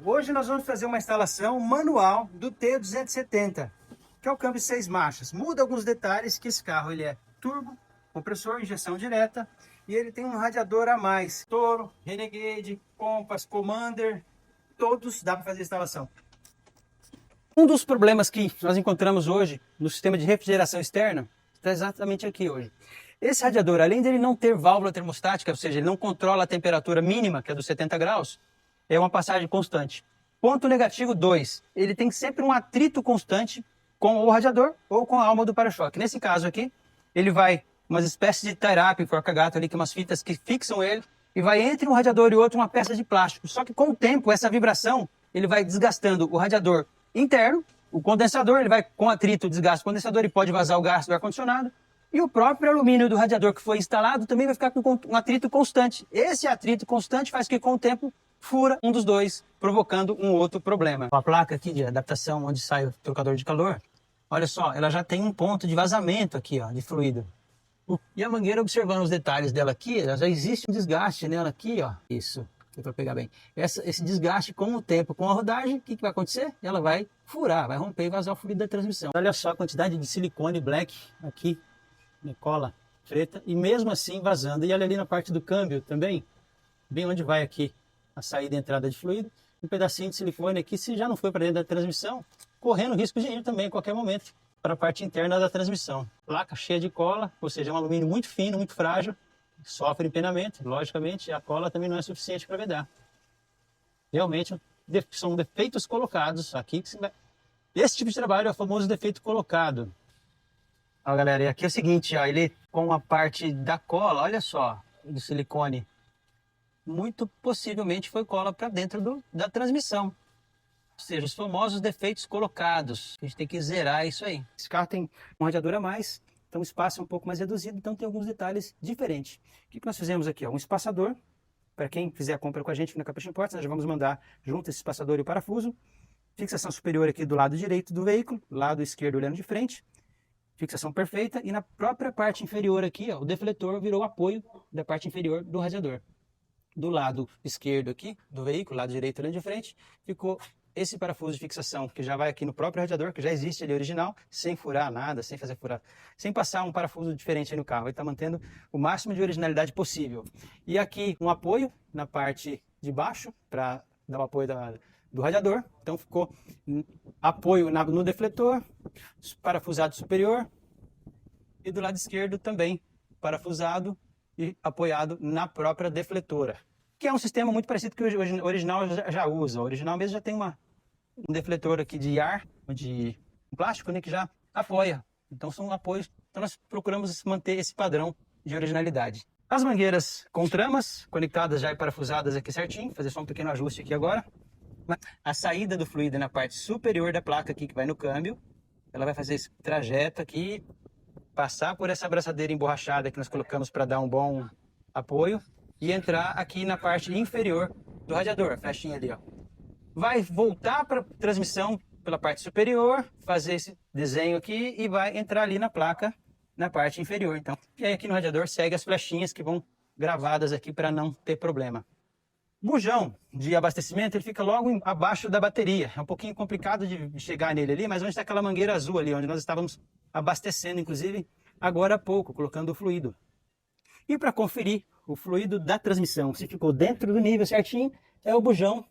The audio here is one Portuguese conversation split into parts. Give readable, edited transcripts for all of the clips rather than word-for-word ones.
Hoje nós vamos fazer uma instalação manual do T270, que é o câmbio 6 marchas. Muda alguns detalhes, que esse carro ele é turbo, compressor, injeção direta, e ele tem um radiador a mais. Toro, Renegade, Compass, Commander, todos dá para fazer a instalação. Um dos problemas que nós encontramos hoje no sistema de refrigeração externa está exatamente aqui hoje. Esse radiador, além de ele não ter válvula termostática, ou seja, ele não controla a temperatura mínima, que é dos 70 graus, é uma passagem constante. Ponto negativo 2, ele tem sempre um atrito constante com o radiador ou com a alma do para-choque. Nesse caso aqui, ele vai umas espécies de tie-up, enforca-gato ali, que umas fitas que fixam ele, e vai entre um radiador e outro uma peça de plástico. Só que com o tempo, essa vibração, ele vai desgastando o radiador interno, o condensador, ele vai com atrito, desgasta o condensador e pode vazar o gás do ar-condicionado. E o próprio alumínio do radiador que foi instalado também vai ficar com um atrito constante. Esse atrito constante faz que com o tempo fura um dos dois, provocando um outro problema. A placa aqui de adaptação, onde sai o trocador de calor, olha só, ela já tem um ponto de vazamento aqui, ó, de fluido. E a mangueira, observando os detalhes dela aqui, já existe um desgaste nela aqui, ó. Isso, para pegar bem. Esse desgaste com o tempo, com a rodagem, o que vai acontecer? Ela vai furar, vai romper e vazar o fluido da transmissão. Olha só a quantidade de silicone black aqui, cola preta, e mesmo assim vazando. E olha ali na parte do câmbio também, bem onde vai aqui a saída e entrada de fluido, um pedacinho de silicone aqui, se já não foi para dentro da transmissão, correndo risco de ir também a qualquer momento para a parte interna da transmissão. Placa cheia de cola, ou seja, é um alumínio muito fino, muito frágil, sofre empenamento, logicamente a cola também não é suficiente para vedar. Realmente são defeitos colocados aqui. Esse tipo de trabalho é o famoso defeito colocado. Ó, galera, e aqui é o seguinte, ó, ele com a parte da cola, olha só, do silicone, muito possivelmente foi cola para dentro da transmissão. Ou seja, os famosos defeitos colocados. A gente tem que zerar isso aí. Esse carro tem um radiador a mais, então o espaço é um pouco mais reduzido, então tem alguns detalhes diferentes. O que nós fizemos aqui? Ó, um espaçador, para quem fizer a compra com a gente na Capricho Imports, nós já vamos mandar junto esse espaçador e o parafuso. Fixação superior aqui do lado direito do veículo, lado esquerdo olhando de frente. Fixação perfeita, e na própria parte inferior aqui, ó, o defletor virou apoio da parte inferior do radiador. Do lado esquerdo aqui do veículo, lado direito olhando de frente, ficou esse parafuso de fixação, que já vai aqui no próprio radiador, que já existe ali original, sem furar nada, sem fazer furar, sem passar um parafuso diferente aí no carro. Ele está mantendo o máximo de originalidade possível. E aqui um apoio na parte de baixo, para dar o apoio do radiador. Então ficou apoio no defletor, parafusado superior, e do lado esquerdo também parafusado e apoiado na própria defletora, que é um sistema muito parecido que o original já usa. O original mesmo já tem um defletor aqui de ar, de plástico, né, que já apoia. Então são apoios. Então nós procuramos manter esse padrão de originalidade. As mangueiras com tramas conectadas já e parafusadas aqui certinho, fazer só um pequeno ajuste aqui agora. A saída do fluido é na parte superior da placa aqui, que vai no câmbio. Ela vai fazer esse trajeto aqui, passar por essa abraçadeira emborrachada que nós colocamos para dar um bom apoio e entrar aqui na parte inferior do radiador, a flechinha ali, ó. Vai voltar para a transmissão pela parte superior, fazer esse desenho aqui e vai entrar ali na placa, na parte inferior. Então, e aí aqui no radiador segue as flechinhas que vão gravadas aqui para não ter problema. O bujão de abastecimento, ele fica logo abaixo da bateria. É um pouquinho complicado de chegar nele ali, mas onde está aquela mangueira azul ali, onde nós estávamos abastecendo, inclusive, agora há pouco, colocando o fluido. E para conferir o fluido da transmissão, se ficou dentro do nível certinho, é o bujão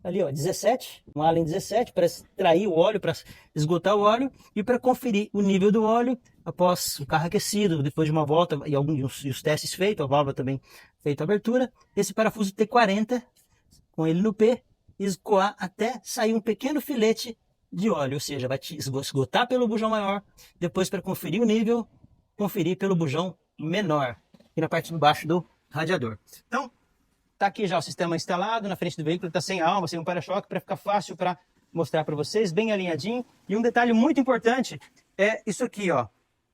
ali, ó, 17, um Allen 17, para extrair o óleo, para esgotar o óleo, e para conferir o nível do óleo após o carro aquecido, depois de uma volta e os testes feitos, a válvula também feita a abertura, esse parafuso T40, com ele no P, escoar até sair um pequeno filete de óleo, ou seja, vai te esgotar pelo bujão maior, depois para conferir o nível, conferir pelo bujão menor, aqui na parte de baixo do radiador. Então, tá aqui já o sistema instalado na frente do veículo, está sem alma, sem um para-choque, para ficar fácil para mostrar para vocês, bem alinhadinho. E um detalhe muito importante é isso aqui, ó,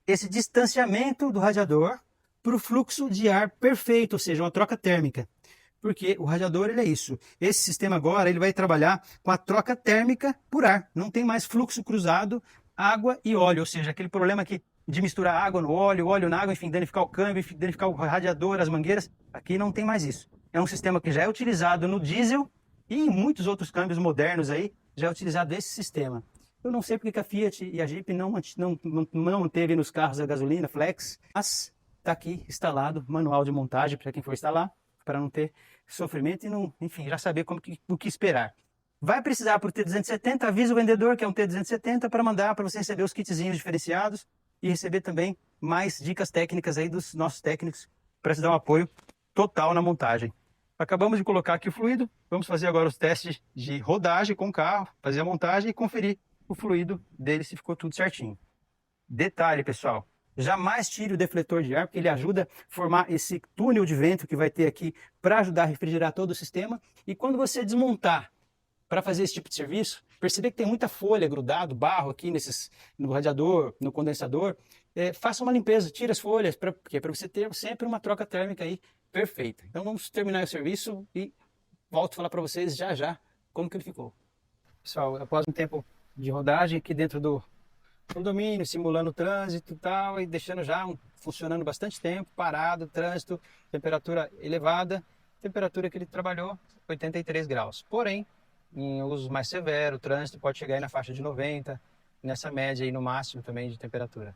esse distanciamento do radiador para o fluxo de ar perfeito, ou seja, uma troca térmica. Porque o radiador, ele é isso. Esse sistema agora, ele vai trabalhar com a troca térmica por ar. Não tem mais fluxo cruzado, água e óleo, ou seja, aquele problema aqui de misturar água no óleo, óleo na água, enfim, danificar o câmbio, danificar o radiador, as mangueiras. Aqui não tem mais isso. É um sistema que já é utilizado no diesel E em muitos outros câmbios modernos aí, já é utilizado esse sistema. Eu não sei porque que a Fiat e a Jeep não manteve nos carros a gasolina flex, mas está aqui instalado manual de montagem para quem for instalar, para não ter sofrimento e não, enfim, já saber o que esperar. Vai precisar para o T270, avisa o vendedor que é um T270 para mandar para você receber os kitzinhos diferenciados e receber também mais dicas técnicas aí dos nossos técnicos para te dar um apoio total na montagem. Acabamos de colocar aqui o fluido, vamos fazer agora os testes de rodagem com o carro, fazer a montagem e conferir o fluido dele se ficou tudo certinho. Detalhe, pessoal, jamais tire o defletor de ar, porque ele ajuda a formar esse túnel de vento que vai ter aqui para ajudar a refrigerar todo o sistema. E quando você desmontar para fazer esse tipo de serviço, perceber que tem muita folha grudado, barro aqui no radiador, no condensador, faça uma limpeza, tire as folhas, para você ter sempre uma troca térmica aí perfeita. Então vamos terminar o serviço e volto a falar para vocês já já como que ele ficou. Pessoal, após um tempo de rodagem aqui dentro do condomínio, simulando o trânsito e tal, e deixando já funcionando bastante tempo, parado, trânsito, temperatura elevada, temperatura que ele trabalhou, 83 graus. Porém, em uso mais severo, o trânsito pode chegar aí na faixa de 90, nessa média aí no máximo também de temperatura.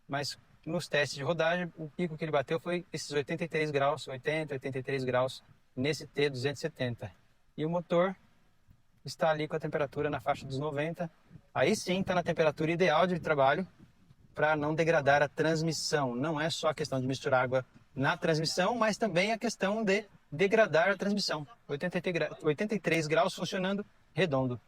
Mas nos testes de rodagem, o pico que ele bateu foi esses 83 graus, 80, 83 graus nesse T270. E o motor está ali com a temperatura na faixa dos 90. Aí sim está na temperatura ideal de trabalho para não degradar a transmissão. Não é só a questão de misturar água na transmissão, mas também a questão de degradar a transmissão. 83 graus funcionando redondo.